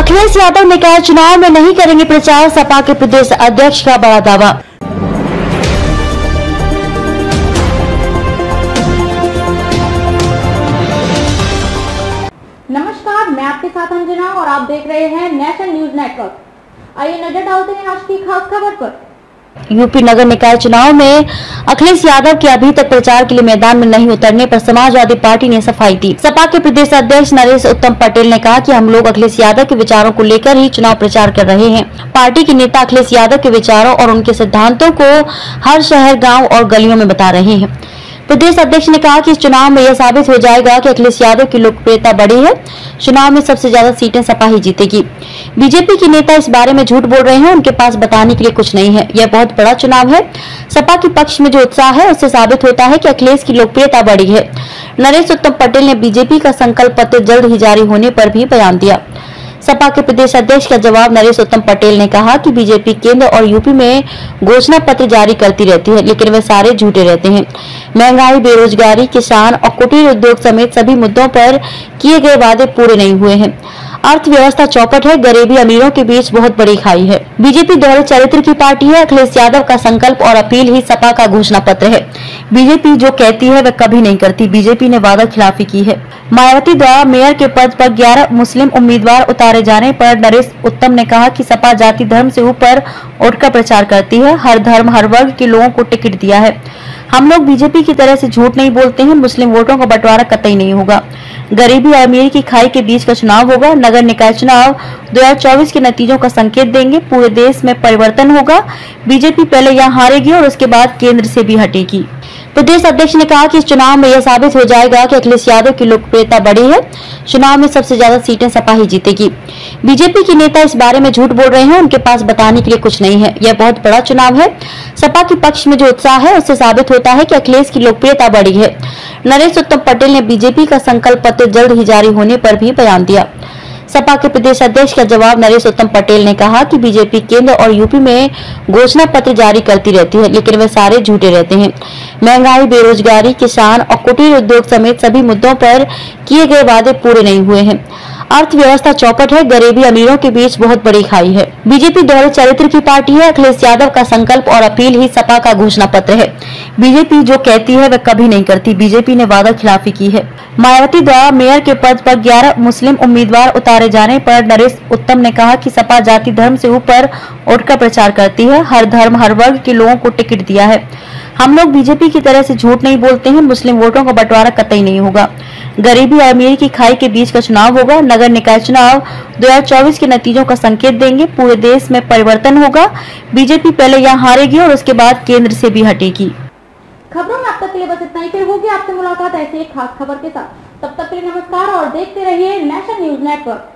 अखिलेश यादव ने कहा चुनाव में नहीं करेंगे प्रचार, सपा के प्रदेश अध्यक्ष का बड़ा दावा। नमस्कार, मैं आपके साथ अंजना और आप देख रहे हैं नेशनल न्यूज नेटवर्क। आइए नजर डालते हैं आज की खास खबर पर। यूपी नगर निकाय चुनाव में अखिलेश यादव के अभी तक प्रचार के लिए मैदान में नहीं उतरने पर समाजवादी पार्टी ने सफाई दी। सपा के प्रदेश अध्यक्ष नरेश उत्तम पटेल ने कहा कि हम लोग अखिलेश यादव के विचारों को लेकर ही चुनाव प्रचार कर रहे हैं। पार्टी के नेता अखिलेश यादव के विचारों और उनके सिद्धांतों को हर शहर, गाँव और गलियों में बता रहे हैं। प्रदेश अध्यक्ष ने कहा कि इस चुनाव में यह साबित हो जाएगा कि अखिलेश यादव की लोकप्रियता बढ़ी है। चुनाव में सबसे ज्यादा सीटें सपा ही जीतेगी। बीजेपी के नेता इस बारे में झूठ बोल रहे हैं, उनके पास बताने के लिए कुछ नहीं है। यह बहुत बड़ा चुनाव है। सपा के पक्ष में जो उत्साह है उससे साबित होता है कि अखिलेश की लोकप्रियता बढ़ी है। नरेश उत्तम पटेल ने बीजेपी का संकल्प पत्र जल्द ही जारी होने पर भी बयान दिया। सपा के प्रदेश अध्यक्ष का जवाब नरेश उत्तम पटेल ने कहा कि बीजेपी केंद्र और यूपी में घोषणा पत्र जारी करती रहती है, लेकिन वे सारे झूठे रहते हैं। महंगाई, बेरोजगारी, किसान और कुटीर उद्योग समेत सभी मुद्दों पर किए गए वादे पूरे नहीं हुए हैं। अर्थव्यवस्था चौपट है, गरीबी अमीरों के बीच बहुत बड़ी खाई है। बीजेपी दोहरे चरित्र की पार्टी है। अखिलेश यादव का संकल्प और अपील ही सपा का घोषणा पत्र है। बीजेपी जो कहती है वह कभी नहीं करती। बीजेपी ने वादा खिलाफी की है। मायावती द्वारा मेयर के पद पर 11 मुस्लिम उम्मीदवार उतारे जाने पर नरेश उत्तम ने कहा कि सपा जाति धर्म से ऊपर उठकर प्रचार करती है। हर धर्म, हर वर्ग के लोगों को टिकट दिया है। हम लोग बीजेपी की तरह से झूठ नहीं बोलते हैं। मुस्लिम वोटों का बंटवारा कतई नहीं होगा। गरीबी और अमीरी की खाई के बीच का चुनाव होगा। नगर निकाय चुनाव 2024 के नतीजों का संकेत देंगे। पूरे देश में परिवर्तन होगा। बीजेपी पहले यहाँ हारेगी और उसके बाद केंद्र से भी हटेगी। प्रदेश अध्यक्ष ने कहा कि इस चुनाव में यह साबित हो जाएगा कि अखिलेश यादव की लोकप्रियता बढ़ी है। चुनाव में सबसे ज्यादा सीटें सपा ही जीतेगी। बीजेपी के नेता इस बारे में झूठ बोल रहे हैं, उनके पास बताने के लिए कुछ नहीं है। यह बहुत बड़ा चुनाव है। सपा के पक्ष में जो उत्साह है उससे साबित होता है कि अखिलेश की लोकप्रियता बढ़ी है। नरेश उत्तम पटेल ने बीजेपी का संकल्प पत्र जल्द ही जारी होने पर भी बयान दिया। सपा के प्रदेश अध्यक्ष का जवाब नरेश उत्तम पटेल ने कहा कि बीजेपी केंद्र और यूपी में घोषणा पत्र जारी करती रहती है, लेकिन वे सारे झूठे रहते हैं। महंगाई, बेरोजगारी, किसान और कुटीर उद्योग समेत सभी मुद्दों पर किए गए वादे पूरे नहीं हुए हैं। अर्थव्यवस्था चौपट है, गरीबी अमीरों के बीच बहुत बड़ी खाई है। बीजेपी दोहरे चरित्र की पार्टी है। अखिलेश यादव का संकल्प और अपील ही सपा का घोषणा पत्र है। बीजेपी जो कहती है वह कभी नहीं करती। बीजेपी ने वादा खिलाफी की है। मायावती द्वारा मेयर के पद पर 11 मुस्लिम उम्मीदवार उतारे जाने पर नरेश उत्तम ने कहा कि सपा जाति धर्म से ऊपर उठकर प्रचार करती है। हर धर्म, हर वर्ग के लोगों को टिकट दिया है। हम लोग बीजेपी की तरह से झूठ नहीं बोलते हैं। मुस्लिम वोटों का बंटवारा कतई नहीं होगा। गरीबी और अमीरी की खाई के बीच का चुनाव होगा। नगर निकाय चुनाव 2024 के नतीजों का संकेत देंगे। पूरे देश में परिवर्तन होगा। बीजेपी पहले यहाँ हारेगी और उसके बाद केंद्र से भी हटेगी। खबरों में अब तक के लिए बस इतना ही। फिर होगी आपसे मुलाकात ऐसी एक खास खबर के साथ। तब तक के लिए नमस्कार और देखते रहिए नेशनल न्यूज नेटवर्क।